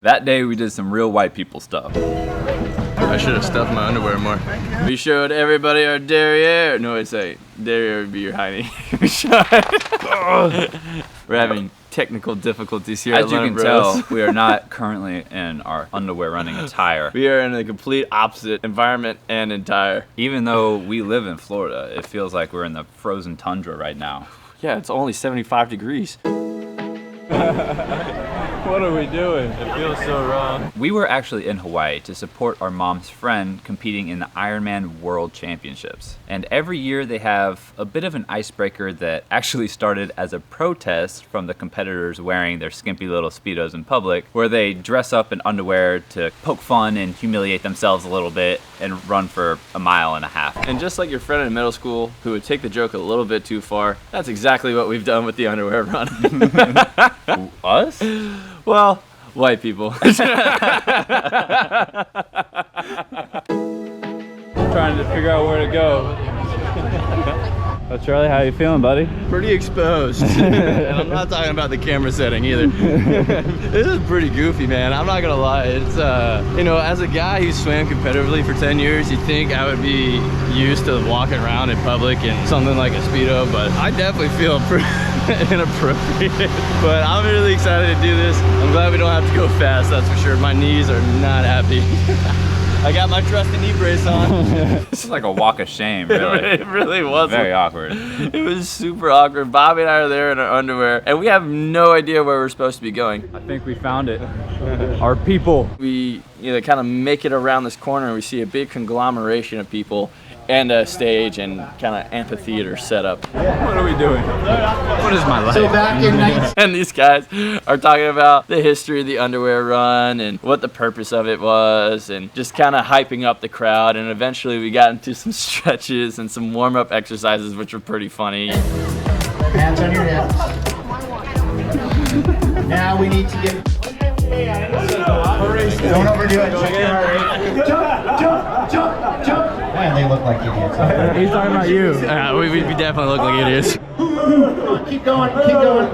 That day we did some real white people stuff. I should have stuffed my underwear more. We showed everybody our derriere. No, it's a derriere would be your hiney. We're having technical difficulties here. As you can tell, we are not currently in our underwear running attire. We are in a complete opposite environment and attire. Even though we live in Florida, it feels like we're in the frozen tundra right now. Yeah, it's only 75 degrees. What are we doing? It feels so wrong. We were actually in Hawaii to support our mom's friend competing in the Ironman World Championships. And every year they have a bit of an icebreaker that actually started as a protest from the competitors wearing their skimpy little Speedos in public, where they dress up in underwear to poke fun and humiliate themselves a little bit and run for a mile and a half. And just like your friend in middle school who would take the joke a little bit too far, that's exactly what we've done with the underwear run. Us? Well, white people. Trying to figure out where to go. Oh, Charlie, how you feeling, buddy? Pretty exposed. And I'm not talking about the camera setting either. This is pretty goofy, man. I'm not gonna lie. It's you know, as a guy who swam competitively for 10 years, you'd think I would be used to walking around in public in something like a Speedo, but I definitely feel pretty inappropriate. But I'm really excited to do this. I'm glad we don't have to go fast, that's for sure. My knees are not happy. I got my trusty knee brace on. This is like a walk of shame, really. It really was. Very awkward. It was super awkward. Bobby and I are there in our underwear, and we have no idea where we're supposed to be going. I think we found it. Our people. We kind of make it around this corner, and we see a big conglomeration of people and a stage and kind of amphitheater setup. What are we doing? What is my life? So back in 19... And these guys are talking about the history of the underwear run and what the purpose of it was, and just kind of hyping up the crowd. And eventually we got into some stretches and some warm-up exercises, which were pretty funny. Hands on your hips. Now we need to get... Don't overdo it. Check your heart rate. Jump, jump, jump, jump. Man, they look like idiots. He's talking about you. We definitely look like idiots. Keep going, keep going.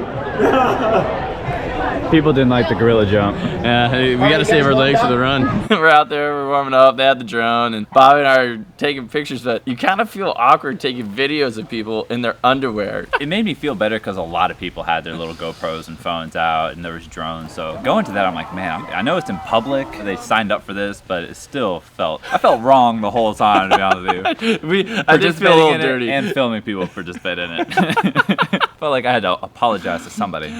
People didn't like the gorilla jump. Yeah, we got to save our legs for the run. We're out there, we're warming up, they had the drone, and Bobby and I are taking pictures, but you kind of feel awkward taking videos of people in their underwear. It made me feel better because a lot of people had their little GoPros and phones out, and there was drones. So going to that, I'm like, man, I know it's in public. They signed up for this, but it still I felt wrong the whole time, to be honest with you. I did feel a little dirty. And filming people participating in it. Felt like I had to apologize to somebody.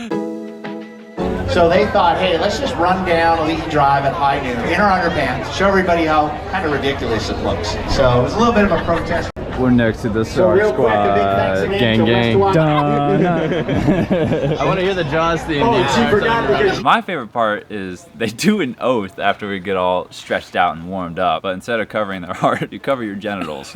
So they thought, hey, let's just run down Elite Drive at high noon in our underpants, show everybody how kind of ridiculous it looks. So it was a little bit of a protest. We're next to the So real quick, a big thanks again Gang, to gang. West I want to hear the Jaws theme. Oh, dude. she forgot because... My favorite part is they do an oath after we get all stretched out and warmed up, but instead of covering their heart, you cover your genitals.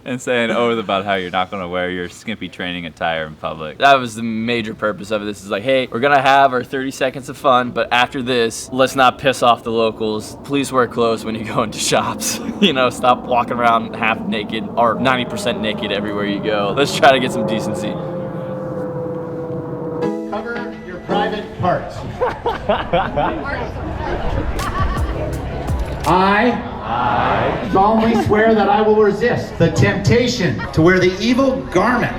And say an oath about how you're not going to wear your skimpy training attire in public. That was the major purpose of it. This is like, hey, we're gonna have our 30 seconds of fun, but after this, let's not piss off the locals. Please wear clothes when you go into shops. Stop walking around half naked or 90% naked everywhere you go. Let's try to get some decency. Cover your private parts. I solemnly swear that I will resist the temptation to wear the evil garment.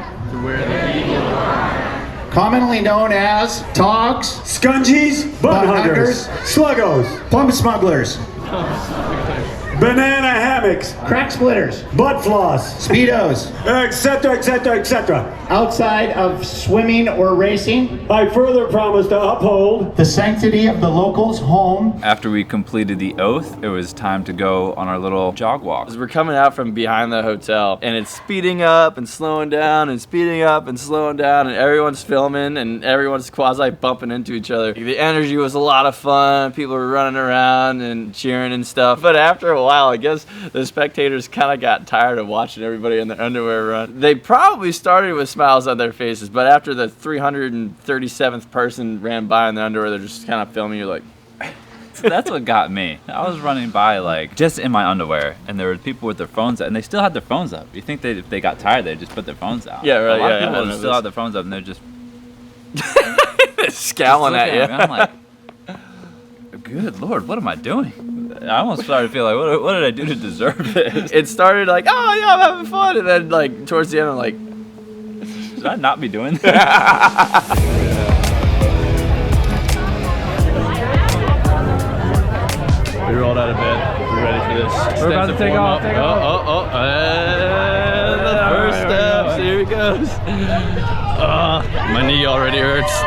Commonly known as togs, Scunchies, bug huggers, sluggos, pump smugglers, banana hammocks, crack splitters, butt floss, speedos, etc., etc., etc. Outside of swimming or racing, I further promise to uphold the sanctity of the locals' home. After we completed the oath, it was time to go on our little jog walk. As we're coming out from behind the hotel, and it's speeding up and slowing down and speeding up and slowing down, and everyone's filming and everyone's quasi bumping into each other. The energy was a lot of fun. People were running around and cheering and stuff. But after a while, I guess the spectators kind of got tired of watching everybody in their underwear run. They probably started with smiles on their faces, but after the 337th person ran by in their underwear, they're just kind of filming you like... So that's what got me. I was running by just in my underwear, and there were people with their phones out, and they still had their phones up. You think if they got tired, they'd just put their phones out. Yeah, right. A lot of people still have their phones up, and they're just scowling at you. I'm like, Good Lord, what am I doing? I almost started to feel like, what did I do to deserve it? It started like, oh yeah, I'm having fun, and then like towards the end, I'm like, should I not be doing that? We rolled out of bed. We're ready for this. We're about to take off. The first steps. Here it goes. My knee already hurts.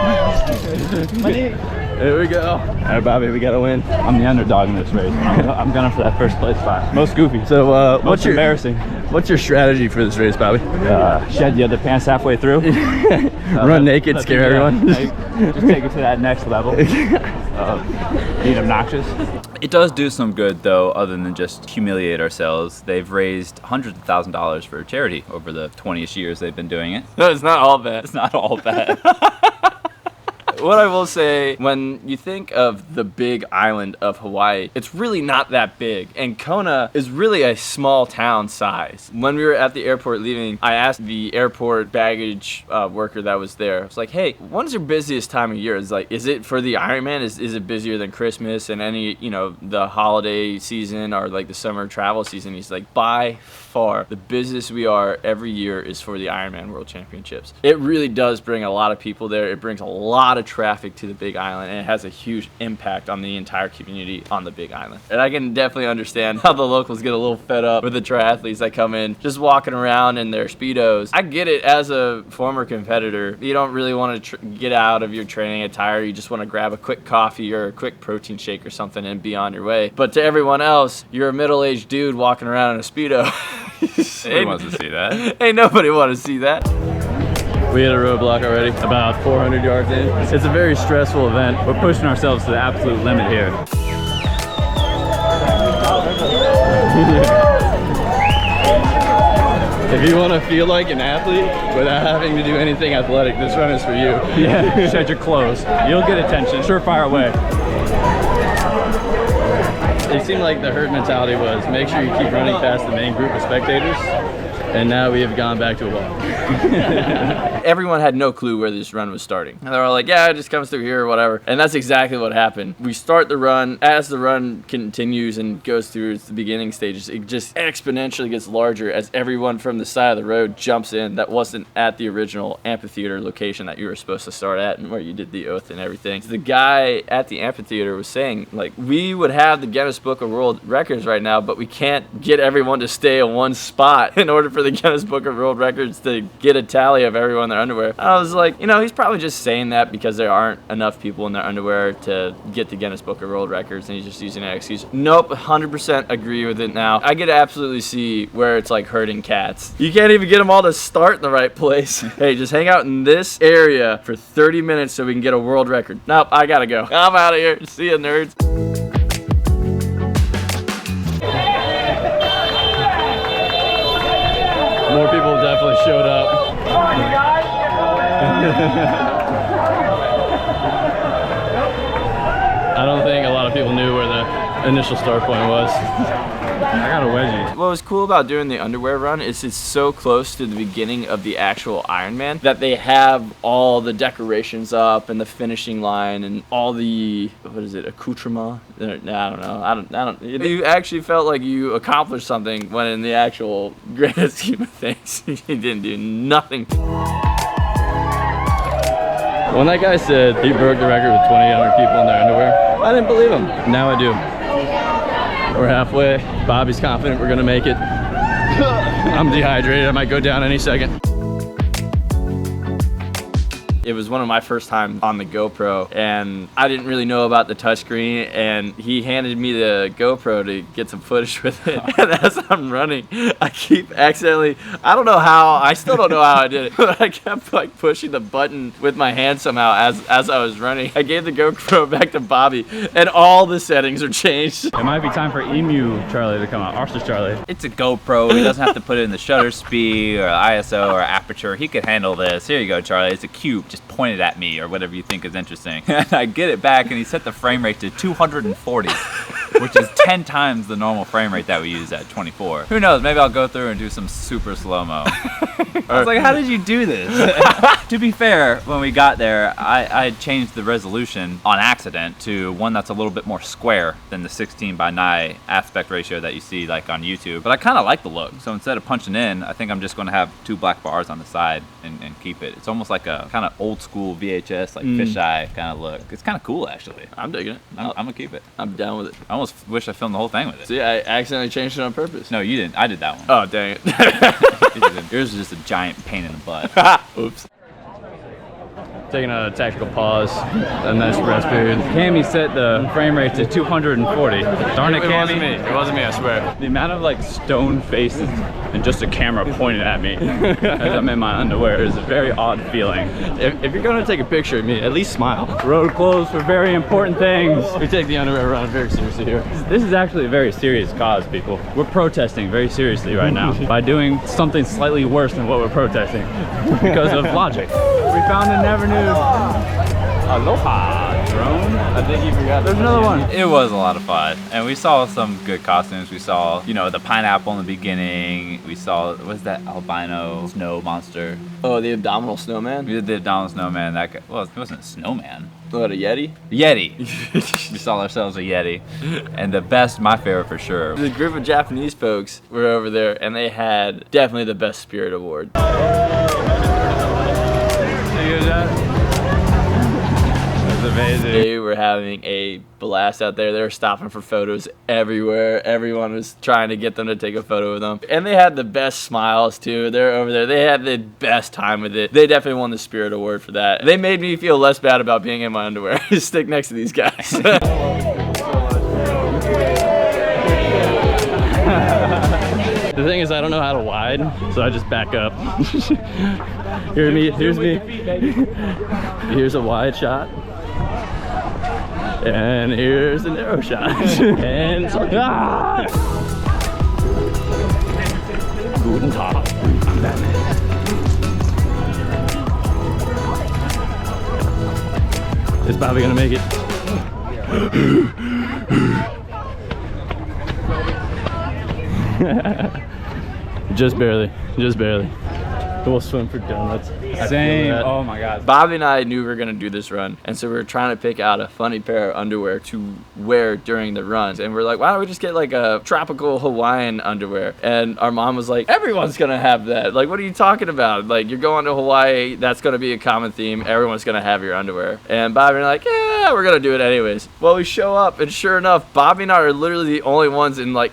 My knee. Here we go. All right, Bobby, we gotta win. I'm the underdog in this race. I'm gunning for that first place spot. Most goofy. So, Most embarrassing. What's your strategy for this race, Bobby? Shed the other pants halfway through. Run naked, scare everyone. Just take it to that next level. Being obnoxious. It does do some good, though, other than just humiliate ourselves. They've raised hundreds of $1,000s for charity over the 20-ish years they've been doing it. No, it's not all bad. It's not all bad. What I will say, when you think of the big island of Hawaii, it's really not that big. And Kona is really a small town size. When we were at the airport leaving, I asked the airport baggage worker that was there, I was like, hey, when's your busiest time of year? It's like, is it for the Ironman? Is it busier than Christmas and any, the holiday season or like the summer travel season? He's like, by far, the busiest we are every year is for the Ironman World Championships. It really does bring a lot of people there. It brings a lot of traffic to the Big Island, and it has a huge impact on the entire community on the Big Island. And I can definitely understand how the locals get a little fed up with the triathletes that come in just walking around in their Speedos. I get it as a former competitor. You don't really want to get out of your training attire. You just want to grab a quick coffee or a quick protein shake or something and be on your way. But to everyone else, you're a middle-aged dude walking around in a Speedo. Nobody wants to see that. Ain't nobody want to see that. We hit a roadblock already, about 400 yards in. It's a very stressful event. We're pushing ourselves to the absolute limit here. If you want to feel like an athlete without having to do anything athletic, this run is for you. Yeah, shed your clothes. You'll get attention. Surefire away. It seemed like the herd mentality was make sure you keep running past the main group of spectators. And now we have gone back to a walk. Everyone had no clue where this run was starting. And they were all like, yeah, it just comes through here or whatever. And that's exactly what happened. We start the run. As the run continues and goes through its beginning stages, it just exponentially gets larger as everyone from the side of the road jumps in that wasn't at the original amphitheater location that you were supposed to start at and where you did the oath and everything. The guy at the amphitheater was saying, like, we would have the Guinness Book of World Records right now, but we can't get everyone to stay in one spot in order for the Guinness Book of World Records to get a tally of everyone in their underwear. I was like, he's probably just saying that because there aren't enough people in their underwear to get the Guinness Book of World Records, and he's just using that excuse. Nope, 100% agree with it now. I get to absolutely see where it's like herding cats. You can't even get them all to start in the right place. Hey, just hang out in this area for 30 minutes so we can get a world record. Nope, I gotta go. I'm out of here. See ya, nerds. More people definitely showed up. I don't think a lot of people knew where the initial start point was. I got a wedgie. What was cool about doing the underwear run is it's so close to the beginning of the actual Ironman that they have all the decorations up and the finishing line and all the, accoutrement? I don't know. You actually felt like you accomplished something when in the actual grand scheme of things, you didn't do nothing. When that guy said he broke the record with 2,800 people in their underwear, I didn't believe him. Now I do. We're halfway. Bobby's confident we're gonna make it. I'm dehydrated. I might go down any second. It was one of my first times on the GoPro, and I didn't really know about the touchscreen, and he handed me the GoPro to get some footage with it. And as I'm running, I keep accidentally, I still don't know how I did it, but I kept like pushing the button with my hand somehow as I was running. I gave the GoPro back to Bobby, and all the settings are changed. It might be time for Emu Charlie to come out. Ostrich Charlie. It's a GoPro. He doesn't have to put it in the shutter speed or ISO or aperture. He could handle this. Here you go, Charlie. It's a cube. Just point it at me or whatever you think is interesting. And I get it back, and he set the frame rate to 240. which is 10 times the normal frame rate that we use at 24. Who knows, maybe I'll go through and do some super slow-mo. I was like, how did you do this? To be fair, when we got there, I changed the resolution on accident to one that's a little bit more square than the 16:9 aspect ratio that you see like on YouTube. But I kind of like the look. So instead of punching in, I think I'm just going to have 2 black bars on the side and keep it. It's almost like a kind of old school VHS, like fisheye kind of look. It's kind of cool, actually. I'm digging it. I'm going to keep it. I'm down with it. I almost wish I filmed the whole thing with it. See, I accidentally changed it on purpose. No, you didn't. I did that one. Oh, dang it. Yours is just a giant pain in the butt. Oops. Taking a tactical pause, a nice rest period. Cammy set the frame rate to 240. Darn it, It wasn't Cammy. me. It wasn't me, I swear. The amount of like stone faces and just a camera pointed at me as I'm in my underwear is a very odd feeling. If you're gonna take a picture of me, at least smile. Road closed for very important things. We take the underwear run very seriously here. This is actually a very serious cause, people. We're protesting very seriously right now by doing something slightly worse than what we're protesting because of logic. We found the never knew. Aloha drone. I think you forgot. There's another one. It was a lot of fun, and we saw some good costumes. We saw, you know, the pineapple in the beginning. We saw, what's that albino snow monster? Oh, the abdominal snowman? We did the Donald Snowman. That guy, well, it wasn't a snowman. What, a Yeti? Yeti. We saw ourselves a Yeti, and the best, my favorite for sure. The group of Japanese folks were over there, and they had definitely the best spirit award. Amazing. They were having a blast out there. They were stopping for photos everywhere. Everyone was trying to get them to take a photo with them. And they had the best smiles too. They're over there. They had the best time with it. They definitely won the Spirit Award for that. They made me feel less bad about being in my underwear. Stick next to these guys. The thing is, I don't know how to wide, so I just back up. Here's me. Here's a wide shot. And here's a narrow shot. And Guten Tag. I'm Batman. Is Bobby gonna make it? Just barely. We'll swim for donuts. Same. Oh my God. Bobby and I knew we were going to do this run, and so we were trying to pick out a funny pair of underwear to wear during the runs. And we're like, why don't we just get like a tropical Hawaiian underwear? And our mom was like, everyone's going to have that. Like, what are you talking about? Like, you're going to Hawaii, that's going to be a common theme. Everyone's going to have your underwear. And Bobby and I are like, yeah, we're going to do it anyways. Well, we show up, and sure enough, Bobby and I are literally the only ones in like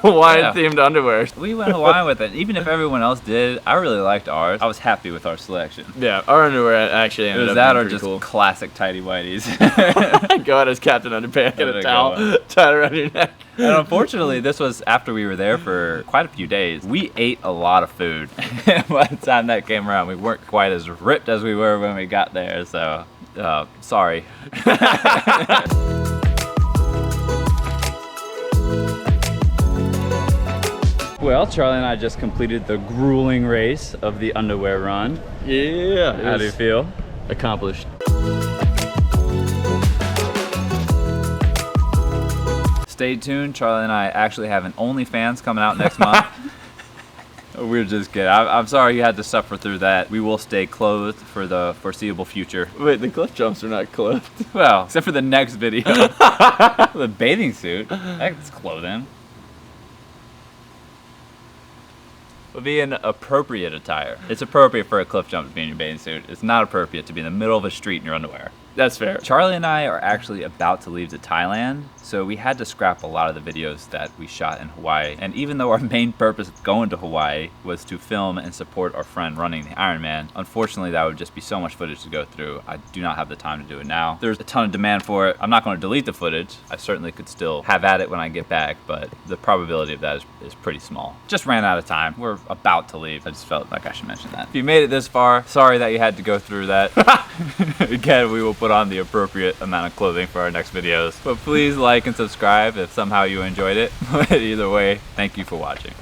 Hawaiian-themed underwear. We went Hawaiian with it. Even if everyone else did, I really liked ours. I was happy with our selection. Yeah, our underwear actually It ended was up that being or pretty just cool. classic tighty whities. Go out as Captain Underpants and There a you towel go. tied around your neck. And unfortunately, this was after we were there for quite a few days. We ate a lot of food. By the time that came around, we weren't quite as ripped as we were when we got there, so sorry. Well, Charlie and I just completed the grueling race of the underwear run. Yeah. How do you feel? Accomplished. Stay tuned. Charlie and I actually have an OnlyFans coming out next month. We're just kidding. I'm sorry you had to suffer through that. We will stay clothed for the foreseeable future. Wait, the cliff jumps are not clothed. Well, except for the next video. The bathing suit. That's clothing. Would be an appropriate attire. It's appropriate for a cliff jump to be in your bathing suit. It's not appropriate to be in the middle of a street in your underwear. That's fair. Charlie and I are actually about to leave to Thailand, so we had to scrap a lot of the videos that we shot in Hawaii. And even though our main purpose of going to Hawaii was to film and support our friend running the Ironman, unfortunately that would just be so much footage to go through. I do not have the time to do it now. There's a ton of demand for it. I'm not going to delete the footage. I certainly could still have at it when I get back, but the probability of that is pretty small. Just ran out of time. We're about to leave. I just felt like I should mention that. If you made it this far, sorry that you had to go through that. Again, we will put on the appropriate amount of clothing for our next videos. But please like and subscribe if somehow you enjoyed it. But either way, thank you for watching.